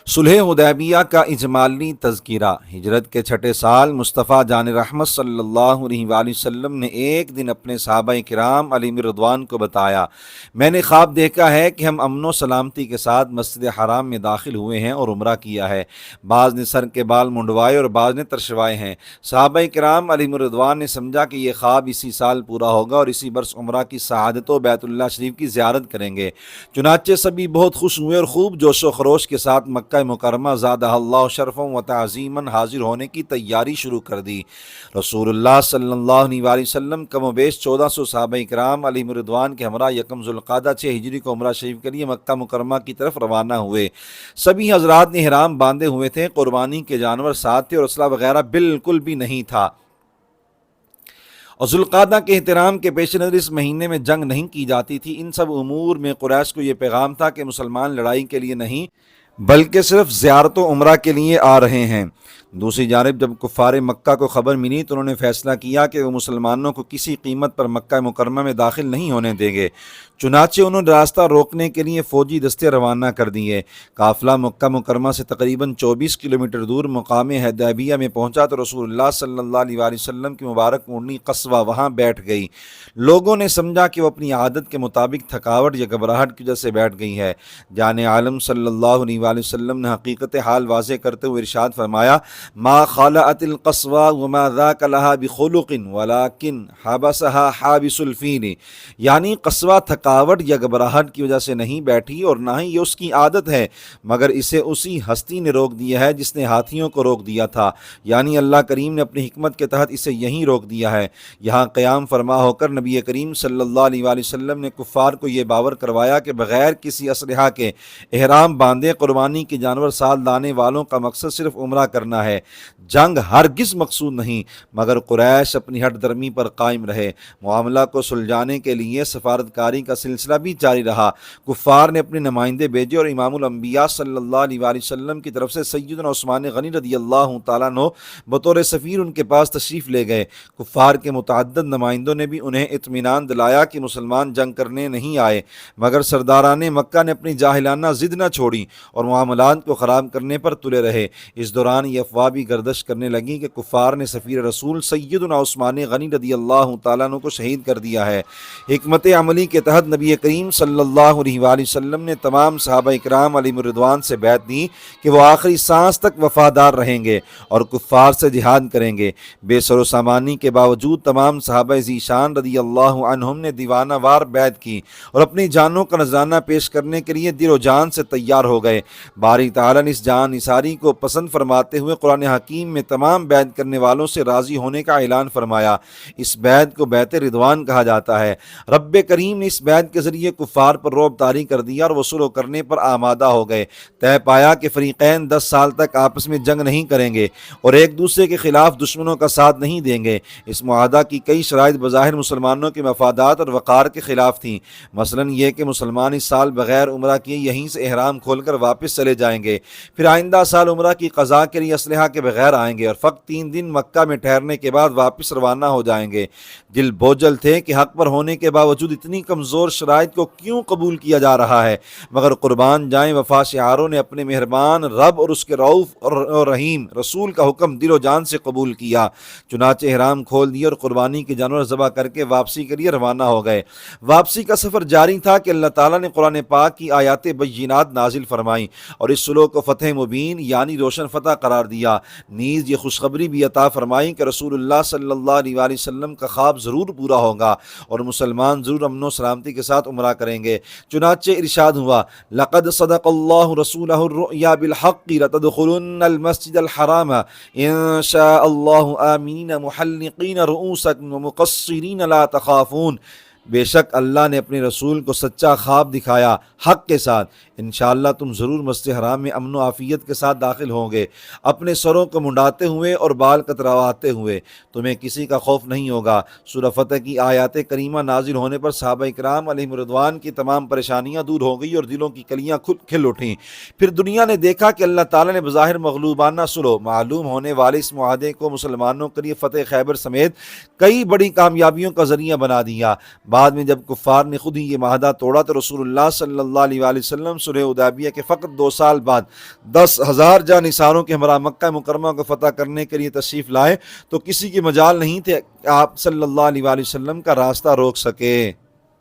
صلح حدیبیہ کا اجمالی تذکرہ۔ ہجرت کے چھٹے سال مصطفیٰ جان رحمت صلی اللہ علیہ وآلہ وسلم نے ایک دن اپنے صحابہ کرام علیہم رضوان کو بتایا، میں نے خواب دیکھا ہے کہ ہم امن و سلامتی کے ساتھ مسجد حرام میں داخل ہوئے ہیں اور عمرہ کیا ہے۔ بعض نے سر کے بال منڈوائے اور بعض نے ترشوائے ہیں۔ صحابہ کرام علیہم رضوان نے سمجھا کہ یہ خواب اسی سال پورا ہوگا اور اسی برس عمرہ کی سعادت و بیت اللہ شریف کی زیارت کریں گے۔ چنانچہ سبھی بہت خوش ہوئے اور خوب جوش و خروش کے ساتھ مکہ مکرمہ زادہ اللہ شرفا و تعظیما حاضر ہونے کی تیاری شروع کر دی۔ رسول اللہ صلی اللہ علیہ وآلہ وسلم کم و بیش 1400 صحابہ کرام علیہم رضوان کے ہمراہ یکم ذوالقعدہ 6 ہجری کو عمرہ شریف کے لیے مکہ مکرمہ کی طرف روانہ ہوئے۔ سبھی حضرات نے احرام باندھے ہوئے تھے، قربانی کے جانور ساتھ تھے اور اسلحہ وغیرہ بالکل بھی نہیں تھا، اور ذوالقعدہ کے احترام کے پیش نظر اس مہینے میں جنگ نہیں کی جاتی تھی۔ ان سب امور میں قریش کو یہ پیغام تھا کہ مسلمان لڑائی کے لیے نہیں بلکہ صرف زیارت و عمرہ کے لیے آ رہے ہیں۔ دوسری جانب جب کفار مکہ کو خبر ملی تو انہوں نے فیصلہ کیا کہ وہ مسلمانوں کو کسی قیمت پر مکہ مکرمہ میں داخل نہیں ہونے دیں گے۔ چنانچہ انہوں نے راستہ روکنے کے لیے فوجی دستے روانہ کر دیے۔ قافلہ مکہ مکرمہ سے تقریباً 24 کلومیٹر دور مقام حدیبیہ میں پہنچا تو رسول اللہ صلی اللہ علیہ وآلہ وسلم کی مبارک اونٹنی قصوہ وہاں بیٹھ گئی۔ لوگوں نے سمجھا کہ وہ اپنی عادت کے مطابق تھکاوٹ یا گھبراہٹ کی وجہ سے بیٹھ گئی ہے۔ جان عالم صلی اللہ علیہ وآلہ وسلم نے حقیقت حال واضح کرتے ہوئے ارشاد فرمایا، ما خلعت القصوى وما ذاك لها بخلق ولكن حبسها حابس الفیل، یعنی قصوہ تھکاوٹ یا گھبراہٹ کی وجہ سے نہیں بیٹھی اور نہ ہی یہ اس کی عادت ہے، مگر اسے اسی ہستی نے روک دیا ہے جس نے ہاتھیوں کو روک دیا تھا، یعنی اللہ کریم نے اپنی حکمت کے تحت اسے یہیں روک دیا ہے۔ یہاں قیام فرما ہو کر نبی کریم صلی اللہ علیہ وآلہ وسلم نے کفار کو یہ باور کروایا کہ بغیر کسی اسلحہ کے احرام باندھے قربانی کے جانور ساتھ لانے والوں کا مقصد صرف عمرہ کرنا ہے، جنگ ہرگز مقصود نہیں، مگر قریش اپنی ہٹ درمی پر قائم رہے۔ معاملہ کو سلجھانے کے لیے سفارتکاری کا سلسلہ بھی جاری رہا۔ کفار نے اپنے نمائندے بھیجے اور امام الانبیاء صلی اللہ علیہ وآلہ وسلم کی طرف سے سیدنا عثمان غنی رضی اللہ تعالیٰ عنہ بطور سفیر ان کے پاس تشریف لے گئے۔ کفار کے متعدد نمائندوں نے بھی انہیں اطمینان دلایا کہ مسلمان جنگ کرنے نہیں آئے، مگر سرداران مکہ نے اپنی جاہلانہ ضد نہ چھوڑی اور معاملات کو خراب کرنے پر تلے رہے۔ اس دوران یہ افواہ بھی گردش کرنے لگی کہ کفار نے سفیر رسول سیدنا عثمان غنی رضی اللہ تعالیٰ عنہ کو شہید کر دیا ہے۔ حکمت عملی کے تحت نبی کریم صلی اللہ علیہ وآلہ وسلم نے تمام صحابہ کرام علیہم رضوان سے بیعت دی کہ وہ آخری سانس تک وفادار رہیں گے اور کفار سے جہاد کریں گے۔ بے سر و سامانی کے باوجود تمام صحابہ ذیشان رضی اللہ عنہم نے دیوانہ وار بیعت کی اور اپنی جانوں کا نذرانہ پیش کرنے کے لیے دل و جان سے تیار ہو گئے۔ باری تعالیٰ نے اس جان نثاری کو پسند فرماتے ہوئے قرآن حکیم میں تمام بیعت کرنے والوں سے راضی ہونے کا اعلان فرمایا۔ اس بیعت کو بیعت رضوان کہا جاتا ہے۔ رب کریم نے اس بیعت کے ذریعے کفار پر رعب طاری کر دیا اور وہ صلح کرنے پر آمادہ ہو گئے۔ طے پایا کہ فریقین 10 سال تک آپس میں جنگ نہیں کریں گے اور ایک دوسرے کے خلاف دشمنوں کا ساتھ نہیں دیں گے۔ اس معاہدہ کی کئی شرائط بظاہر مسلمانوں کے مفادات اور وقار کے خلاف تھیں، مثلاً یہ کہ مسلمان اس سال بغیر عمرہ کیے یہیں سے احرام کھول کر واپس چلے جائیں گے، پھر آئندہ سال عمرہ کی قضاء کے لیے اسلحہ کے بغیر آئیں گے اور فقط 3 دن مکہ میں ٹھہرنے کے بعد واپس روانہ ہو جائیں گے۔ دل بوجھل تھے کہ حق پر ہونے کے باوجود اتنی کمزور شرائط کو کیوں قبول کیا جا رہا ہے، مگر قربان جائیں وفا شعاروں نے اپنے مہربان رب اور اس کے رؤوف اور رحیم رسول کا حکم دل و جان سے قبول کیا۔ چنانچہ احرام کھول دیے اور قربانی کے جانور ذبح کر کے واپسی کے لیے روانہ ہو گئے۔ واپسی کا سفر جاری تھا کہ اللہ تعالیٰ نے قرآن پاک کی آیات بینات نازل فرمائیں اور اس صلح کو فتح مبین یعنی روشن فتح قرار دیا۔ نیز یہ خوشخبری بھی عطا فرمائی کہ رسول اللہ صلی اللہ علیہ وآلہ وسلم کا خواب ضرور پورا ہوگا اور مسلمان ضرور امن و سلامتی کے ساتھ عمرہ کریں گے۔ چنانچہ ارشاد ہوا، لقد صدق اللہ رسولہ الرؤیا بالحق لتدخلن المسجد الحرام ان شاء اللہ آمنین محلقین رؤوسکم ومقصرین لا تخافون، بے شک اللہ نے اپنے رسول کو سچا خواب دکھایا حق کے ساتھ، انشاءاللہ تم ضرور مسجد حرام میں امن و عافیت کے ساتھ داخل ہوں گے، اپنے سروں کو منڈاتے ہوئے اور بال کترواتے ہوئے، تمہیں کسی کا خوف نہیں ہوگا۔ سورہ فتح کی آیات کریمہ نازل ہونے پر صحابہ کرام علیہم رضوان کی تمام پریشانیاں دور ہو گئی اور دلوں کی کلیاں کھل اٹھیں۔ پھر دنیا نے دیکھا کہ اللہ تعالیٰ نے بظاہر مغلوبانہ صلح معلوم ہونے والے اس معاہدے کو مسلمانوں کے لیے فتح خیبر سمیت کئی بڑی کامیابیوں کا ذریعہ بنا دیا۔ بعد میں جب کفار نے خود ہی یہ معاہدہ توڑا تو رسول اللہ صلی اللہ علیہ وآلہ وسلم صلح حدیبیہ کے فقط 2 سال بعد 10,000 جانثاروں کے ہمراہ مکہ مکرمہ کو فتح کرنے کے لیے تشریف لائے تو کسی کی مجال نہیں تھے کہ آپ صلی اللہ علیہ وآلہ وسلم کا راستہ روک سکے۔